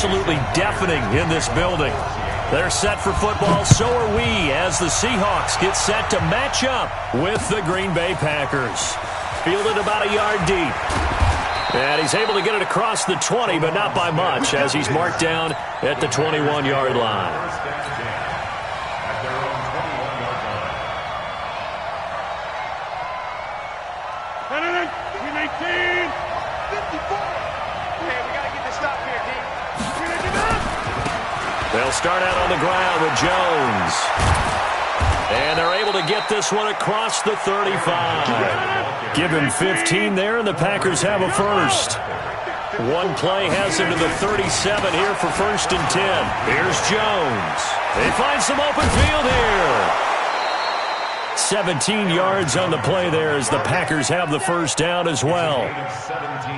absolutely deafening in this building. They're set for football, so are we, as the Seahawks get set to match up with the Green Bay Packers. Fielded about a yard deep. And he's able to get it across the 20, but not by much, as he's marked down at the 21-yard line. They'll start out on the ground with Jones. And they're able to get this one across the 35. Give him 15 there, and the Packers have a first. One play has him to the 37 here for 1st and 10. Here's Jones. They find some open field here. 17 yards on the play there as the Packers have the first down as well.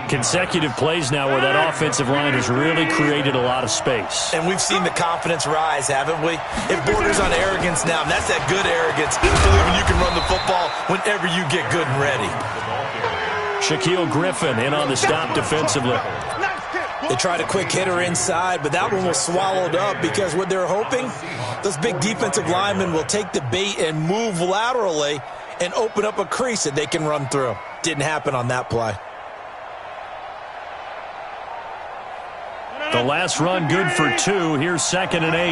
Consecutive plays now where that offensive line has really created a lot of space. And we've seen the confidence rise, haven't we? It borders on arrogance now, and that's that good arrogance, believing you can run the football whenever you get good and ready. Shaquille Griffin in on the stop defensively. They tried a quick hitter inside, but that one was swallowed up because what they're hoping, those big defensive linemen will take the bait and move laterally and open up a crease that they can run through. Didn't happen on that play. The last run good for 2. Here's 2nd and 8.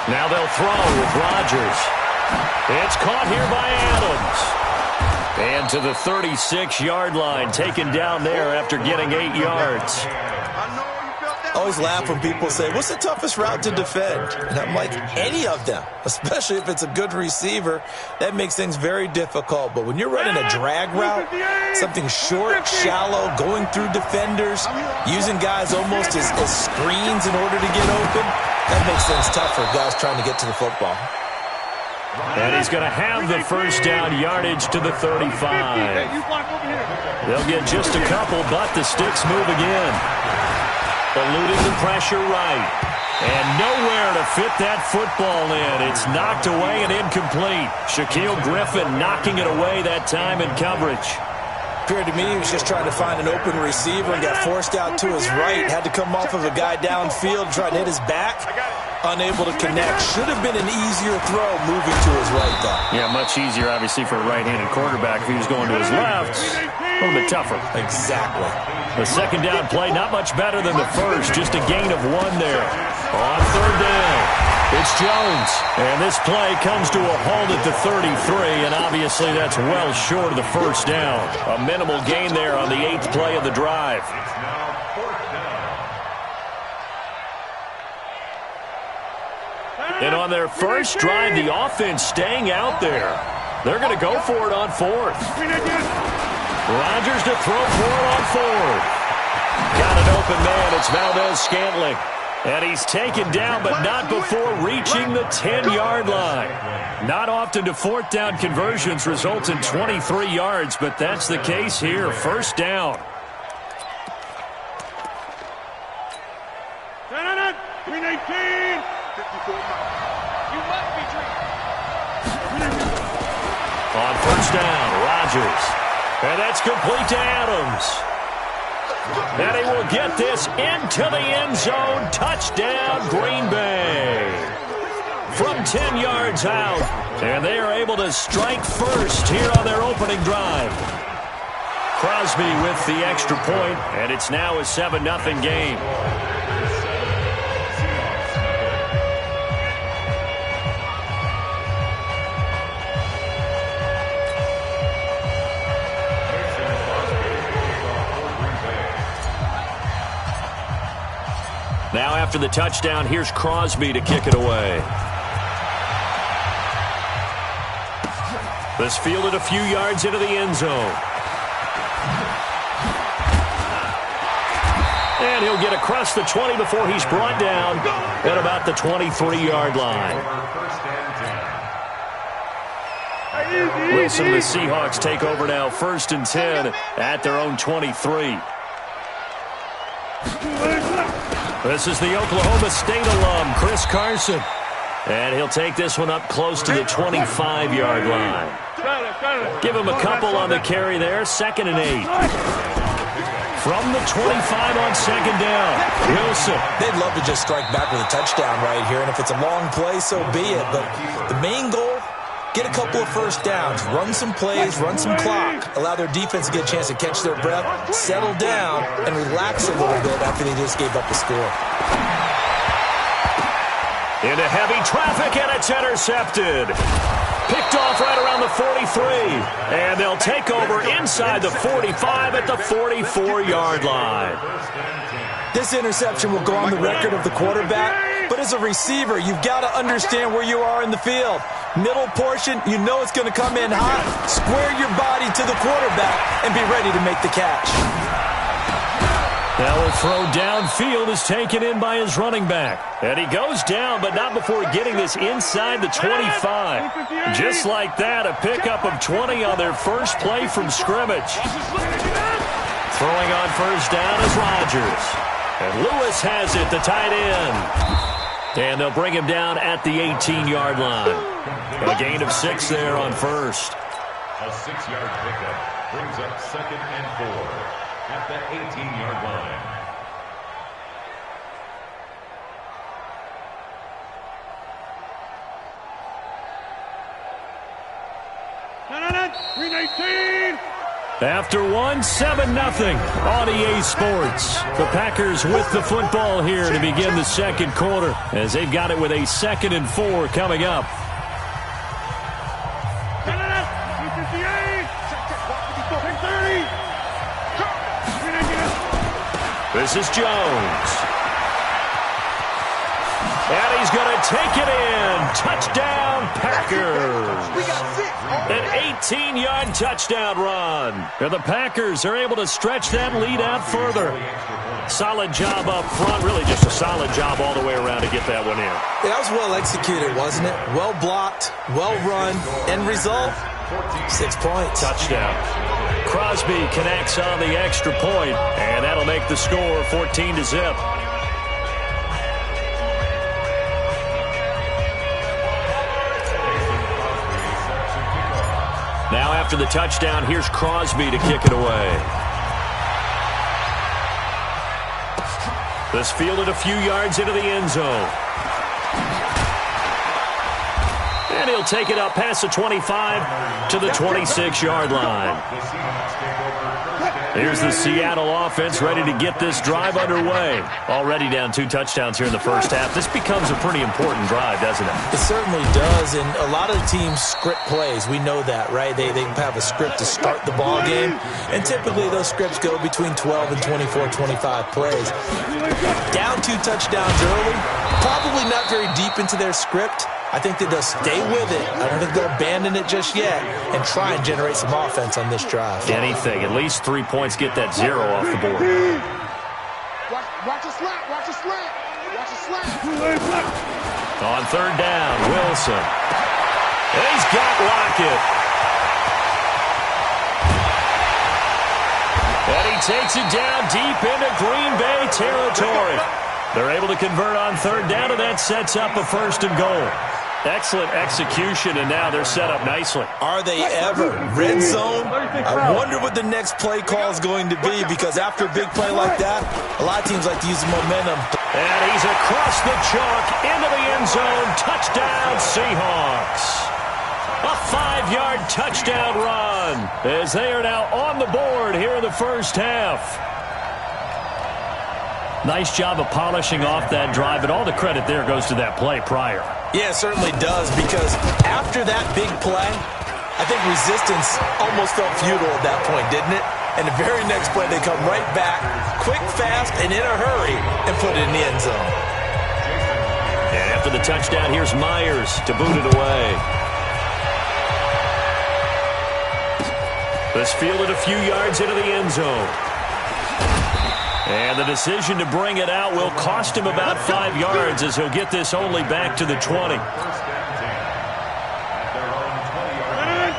Now they'll throw with Rodgers. It's caught here by Adams. And to the 36-yard line, taken down there after getting 8 yards. I always laugh when people say, what's the toughest route to defend? And I'm like, any of them, especially if it's a good receiver. That makes things very difficult. But when you're running a drag route, something short, shallow, going through defenders, using guys almost as screens in order to get open, that makes things tough for guys trying to get to the football. And he's going to have the first down, yardage to the 35. They'll get just a couple, but the sticks move again. Eluding the pressure right. And nowhere to fit that football in. It's knocked away and incomplete. Shaquille Griffin knocking it away that time in coverage. Appeared to me he was just trying to find an open receiver and got forced out to his right. Had to come off of a guy downfield, try to hit his back. Unable to connect. Should have been an easier throw moving to his right, though. Yeah, much easier, obviously, for a right-handed quarterback. If he was going to his left, a little bit tougher. Exactly. The second down play, not much better than the first. Just a gain of 1 there. On 3rd down, it's Jones. And this play comes to a halt at the 33, and obviously that's well short of the first down. A minimal gain there on the 8th play of the drive. And on their first drive, the offense staying out there. They're going to go for it on 4th. Rodgers to throw for it on 4th. Got an open man. It's Valdez-Scantling. And he's taken down, but not before reaching the 10-yard line. Not often do 4th down conversions result in 23 yards, but that's the case here. First down. On first down, Rodgers. And that's complete to Adams. And he will get this into the end zone. Touchdown, Green Bay. From 10 yards out. And they are able to strike first here on their opening drive. Crosby with the extra point, and it's now a 7-0 game. Now after the touchdown, here's Crosby to kick it away. This fielded a few yards into the end zone. And he'll get across the 20 before he's brought down at about the 23-yard line. Wilson and the Seahawks take over now, 1st and 10 at their own 23. This is the Oklahoma State alum, Chris Carson. And he'll take this one up close to the 25-yard line. Give him a couple on the carry there, 2nd and 8. From the 25 on second down, Wilson. They'd love to just strike back with a touchdown right here, and if it's a long play, so be it. But the main goal, get a couple of first downs, run some plays, run some clock, allow their defense to get a chance to catch their breath, settle down, and relax a little bit after they just gave up the score. Into heavy traffic, and it's intercepted. Picked off right around the 43. And they'll take over inside the 45 at the 44-yard line. This interception will go on the record of the quarterback, but as a receiver, you've got to understand where you are in the field. Middle portion, you know it's going to come in hot. Square your body to the quarterback and be ready to make the catch. Now a throw downfield is taken in by his running back. And he goes down, but not before getting this inside the 25. Just like that, a pickup of 20 on their first play from scrimmage. Throwing on first down is Rodgers. And Lewis has it, the tight end. And they'll bring him down at the 18-yard line. A gain of 6 there on first. A 6-yard pickup brings up 2nd and 4. At the 18-yard line. After one, 7-0 on EA Sports. The Packers with the football here to begin the second quarter as they've got it with a 2nd and 4 coming up. This is Jones. And he's going to take it in. Touchdown, Packers. An 18-yard touchdown run. And the Packers are able to stretch that lead out further. Solid job up front. Really just a solid job all the way around to get that one in. Yeah, that was well executed, wasn't it? Well blocked, well run. End result, 6 points. Touchdown. Crosby connects on the extra point, and that'll make the score 14-0. Now after the touchdown, here's Crosby to kick it away. This fielded a few yards into the end zone. And he'll take it up past the 25 to the 26-yard line. Here's the Seattle offense ready to get this drive underway. Already down 2 touchdowns here in the first half. This becomes a pretty important drive, doesn't it? It certainly does, and a lot of teams script plays. We know that, right? They have a script to start the ball game, and typically those scripts go between 12 and 24, 25 plays. Down 2 touchdowns early, probably not very deep into their script. I think that they'll stay with it. I don't think they'll abandon it just yet and try and generate some offense on this drive. Anything. At least 3 points get that 0 off the board. Watch a slant. Watch a slant. Watch a slant. On third down, Wilson. He's got Lockett. And he takes it down deep into Green Bay territory. They're able to convert on third down, and that sets up a 1st and goal. Excellent execution, and now they're set up nicely. Are they ever? Red zone? I wonder what the next play call is going to be, because after a big play like that, a lot of teams like to use the momentum. And he's across the chalk into the end zone. Touchdown, Seahawks. A 5-yard touchdown run as they are now on the board here in the first half. Nice job of polishing off that drive, but all the credit there goes to that play prior. Yeah, it certainly does, because after that big play, I think resistance almost felt futile at that point, didn't it? And the very next play, they come right back, quick, fast, and in a hurry, and put it in the end zone. And after the touchdown, here's Myers to boot it away. This fielded a few yards into the end zone. And the decision to bring it out will cost him about 5 yards as he'll get this only back to the 20.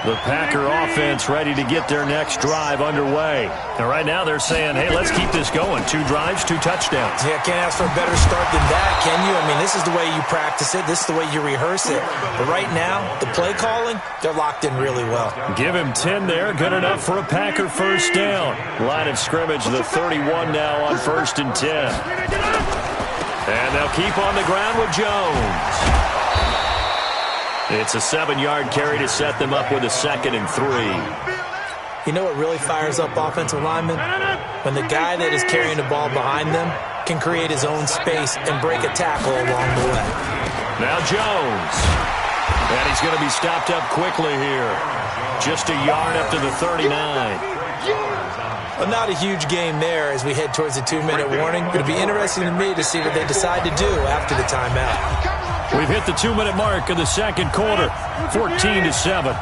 The Packer offense ready to get their next drive underway. And right now they're saying, hey, let's keep this going. 2 drives, 2 touchdowns. Yeah, can't ask for a better start than that, can you? I mean, this is the way you practice it. This is the way you rehearse it. But right now, the play calling, they're locked in really well. Give him 10 there. Good enough for a Packer first down. Line of scrimmage, the 31 now on 1st and 10. And they'll keep on the ground with Jones. It's a 7-yard carry to set them up with a 2nd and 3. You know what really fires up offensive linemen? When the guy that is carrying the ball behind them can create his own space and break a tackle along the way. Now Jones. And he's going to be stopped up quickly here. Just a yard up to the 39. Well, not a huge game there as we head towards the 2-minute warning. It'll be interesting to me to see what they decide to do after the timeout. We've hit the 2-minute mark of the second quarter, 14-7.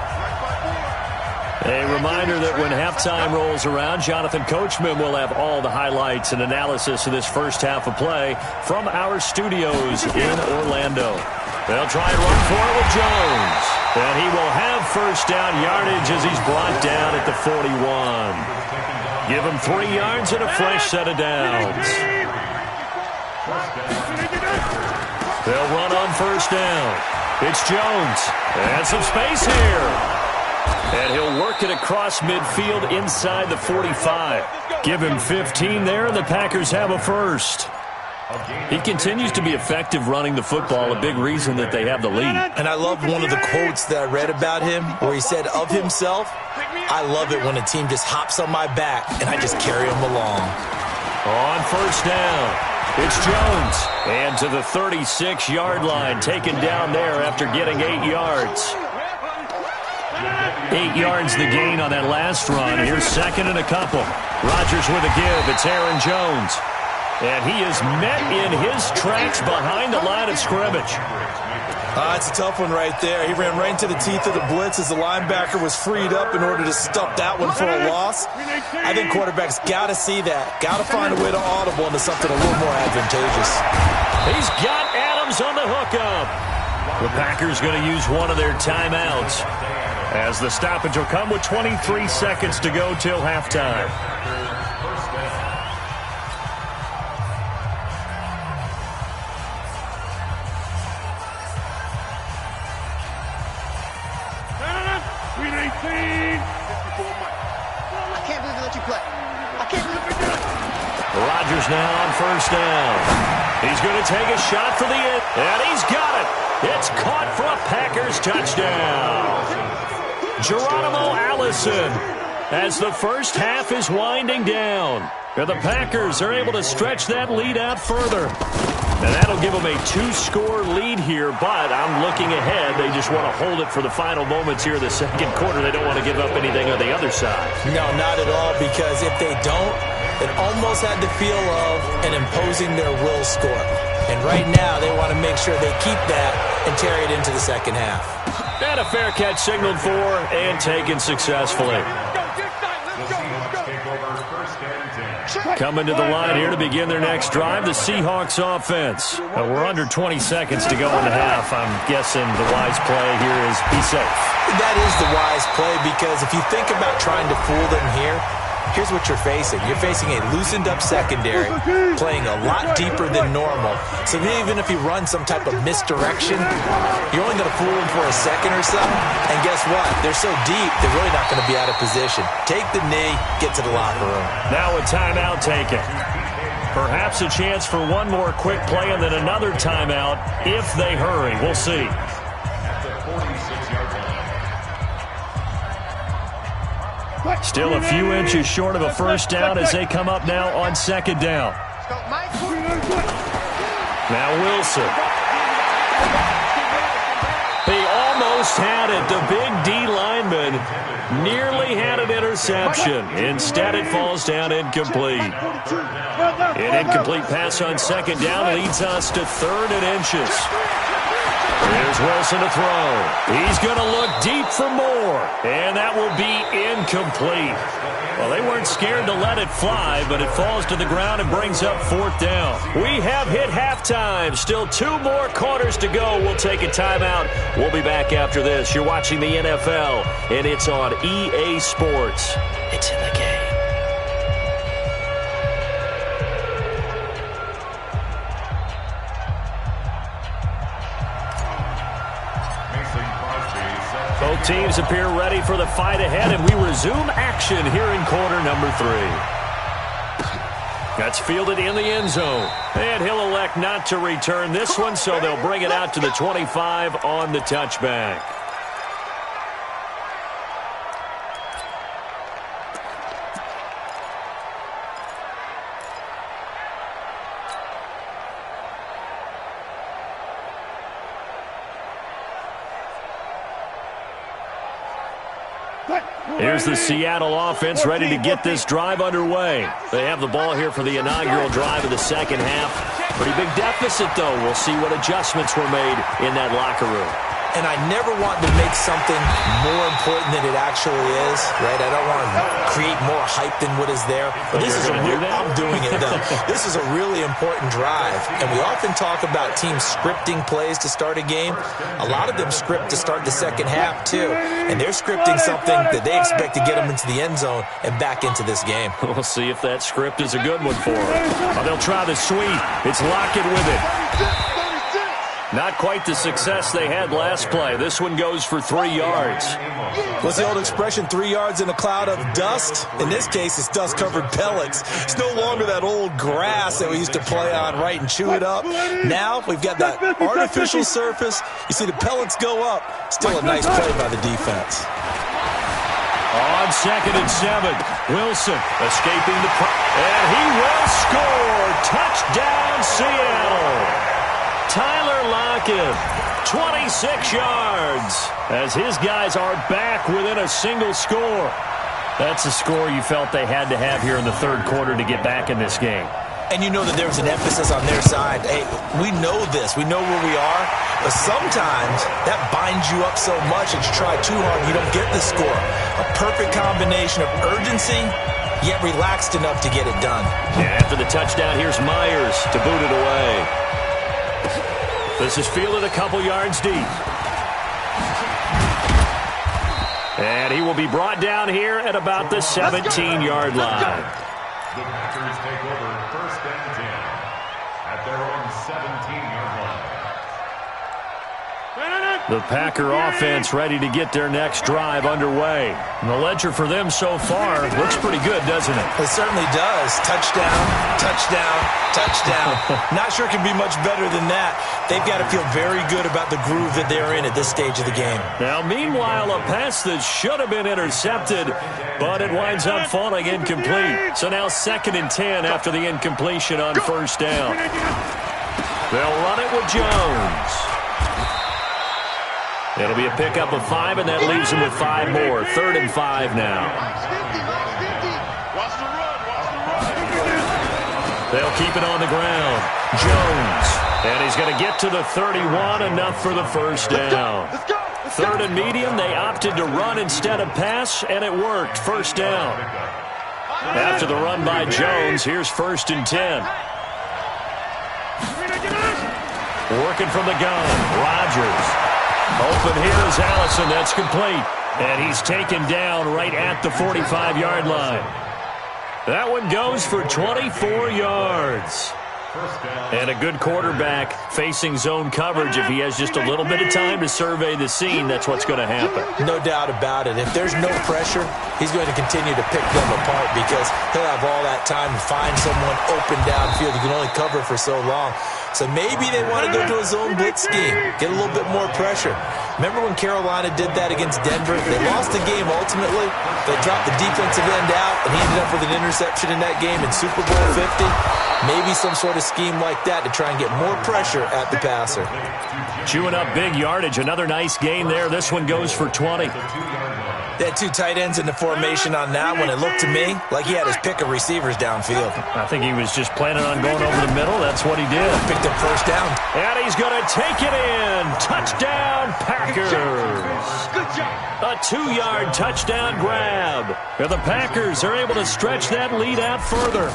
A reminder that when halftime rolls around, Jonathan Coachman will have all the highlights and analysis of this first half of play from our studios in Orlando. They'll try and run for it with Jones. And he will have first down yardage as he's brought down at the 41. Give him 3 yards and a fresh set of downs. They'll run on first down. It's Jones. And some space here. And he'll work it across midfield inside the 45. Give him 15 there, and the Packers have a first. He continues to be effective running the football, a big reason that they have the lead. And I love one of the quotes that I read about him where he said of himself, I love it when a team just hops on my back and I just carry them along. On first down, it's Jones. And to the 36-yard line, taken down there after getting 8 yards. 8 yards the gain on that last run. Here's 2nd and a couple. Rodgers with a give. It's Aaron Jones. And he is met in his tracks behind the line of scrimmage. It's a tough one right there. He ran right into the teeth of the blitz as the linebacker was freed up in order to stop that one for a loss. I think quarterbacks got to see that. Got to find a way to audible into something a little more advantageous. He's got Adams on the hookup. The Packers going to use one of their timeouts as the stoppage will come with 23 seconds to go till halftime. Rodgers now on first down. He's going to take a shot for the end, and he's got it. It's caught for a Packers touchdown. Geronimo Allison as the first half is winding down. And the Packers are able to stretch that lead out further. And that'll give them a 2-score lead here, but I'm looking ahead. They just want to hold it for the final moments here of the second quarter. They don't want to give up anything on the other side. No, not at all, because if they don't, it almost had the feel of an imposing their will score. And right now, they want to make sure they keep that and carry it into the second half. And a fair catch signaled for and taken successfully. Coming to the line here to begin their next drive, the Seahawks offense. We're under 20 seconds to go in the half. I'm guessing the wise play here is be safe. That is the wise play, because if you think about trying to fool them here, here's what you're facing. You're facing a loosened-up secondary, playing a lot deeper than normal. So even if you run some type of misdirection, you're only going to fool them for a second or so. And guess what? They're so deep, they're really not going to be out of position. Take the knee, get to the locker room. Now a timeout taken. Perhaps a chance for one more quick play and then another timeout if they hurry. We'll see. Still a few inches short of a first down as they come up now on second down. Now Wilson. He almost had it. The big D lineman nearly had an interception. Instead, it falls down incomplete. An incomplete pass on second down leads us to 3rd and inches. Here's Wilson to throw. He's going to look deep for more, and that will be incomplete. Well, they weren't scared to let it fly, but it falls to the ground and brings up 4th down. We have hit halftime. Still 2 more quarters to go. We'll take a timeout. We'll be back after this. You're watching the NFL, and it's on EA Sports. It's in the game. Both teams appear ready for the fight ahead, and we resume action here in quarter number 3. That's fielded in the end zone. And he'll elect not to return this one, so they'll bring it out to the 25 on the touchback. Here's the Seattle offense ready to get this drive underway. They have the ball here for the inaugural drive of the second half. Pretty big deficit, though. We'll see what adjustments were made in that locker room. And I never want to make something more important than it actually is, right? I don't want to create more hype than what is there. But this is I'm doing it, though. This is a really important drive. And we often talk about teams scripting plays to start a game. A lot of them script to start the second half, too. And they're scripting something that they expect to get them into the end zone and back into this game. We'll see if that script is a good one for them. Oh, they'll try the sweep. It's Lockett with it. Not quite the success they had last play. This one goes for 3 yards. What's the old expression, 3 yards in a cloud of dust? In this case, it's dust-covered pellets. It's no longer that old grass that we used to play on, right, and chew it up. Now we've got that artificial surface. You see the pellets go up. Still a nice play by the defense. On 2nd and 7, Wilson escaping the and he will score. Touchdown, Seattle. Tyler Lockett, 26 yards, as his guys are back within a single score. That's a score you felt they had to have here in the 3rd quarter to get back in this game. And you know that there was an emphasis on their side. Hey, we know this. We know where we are. But sometimes that binds you up so much that you try too hard and you don't get the score. A perfect combination of urgency, yet relaxed enough to get it done. Yeah, after the touchdown, here's Myers to boot it away. This is fielded a couple yards deep. And he will be brought down here at about the 17-yard line. The Packers take over 1st and 10 at their own 17-yard line. The Packer offense ready to get their next drive underway. And the ledger for them so far looks pretty good, doesn't it? It certainly does. Touchdown, touchdown, touchdown. Not sure it can be much better than that. They've got to feel very good about the groove that they're in at this stage of the game. Now, meanwhile, a pass that should have been intercepted, but it winds up falling incomplete. So now 2nd and 10 after the incompletion on 1st down. They'll run it with Jones. It'll be a pickup of 5, and that leaves them with 5 more. 3rd and 5 now. They'll keep it on the ground. Jones. And he's going to get to the 31, enough for the 1st down. 3rd and medium, they opted to run instead of pass, and it worked. 1st down. After the run by Jones, here's 1st and 10. Working from the gun, Rodgers. Open here is Allison. That's complete. And he's taken down right at the 45-yard line. That one goes for 24 yards. And a good quarterback facing zone coverage. If he has just a little bit of time to survey the scene, that's what's going to happen. No doubt about it. If there's no pressure, he's going to continue to pick them apart because he'll have all that time to find someone open downfield. He can only cover for so long. So maybe they want to go to a zone blitz scheme, get a little bit more pressure. Remember when Carolina did that against Denver? They lost the game ultimately. They dropped the defensive end out, and he ended up with an interception in that game in Super Bowl 50. Maybe some sort of scheme like that to try and get more pressure at the passer. Chewing up big yardage. Another nice gain there. This one goes for 20. They had two tight ends in the formation on that one. It looked to me like he had his pick of receivers downfield. I think he was just planning on going over the middle. That's what he did. Picked up first down. And he's going to take it in. Touchdown, Packers. Good job. A 2-yard touchdown grab. And the Packers are able to stretch that lead out further.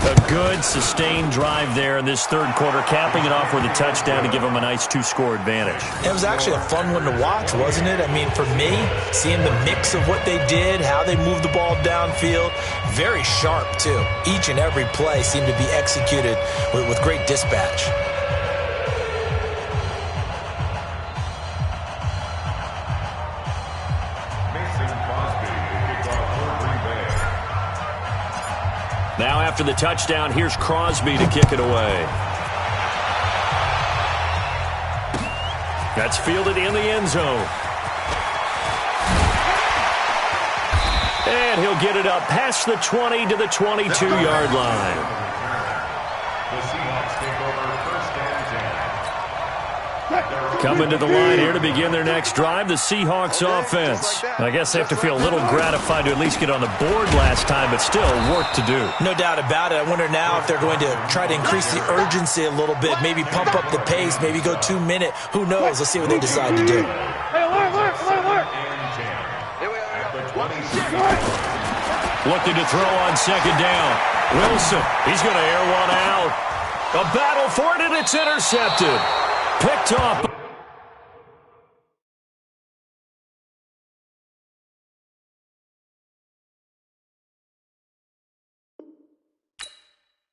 A good, sustained drive there in this third quarter, capping it off with a touchdown to give them a nice 2-score advantage. It was actually a fun one to watch, wasn't it? I mean, for me, seeing the mix of what they did, how they moved the ball downfield, very sharp, too. Each and every play seemed to be executed with great dispatch. Now after the touchdown, here's Crosby to kick it away. That's fielded in the end zone. And he'll get it up past the 20 to the 22-yard line. The Seahawks take over first and 10. Coming to the line here to begin their next drive, the Seahawks offense. I guess they have to feel a little gratified to at least get on the board last time, but still work to do. No doubt about it. I wonder now if they're going to try to increase the urgency a little bit, maybe pump up the pace, maybe go 2-minute. Who knows? Let's see what they decide to do. Looking to throw on second down. Wilson, he's going to air one out. A battle for it, and it's intercepted. Picked off.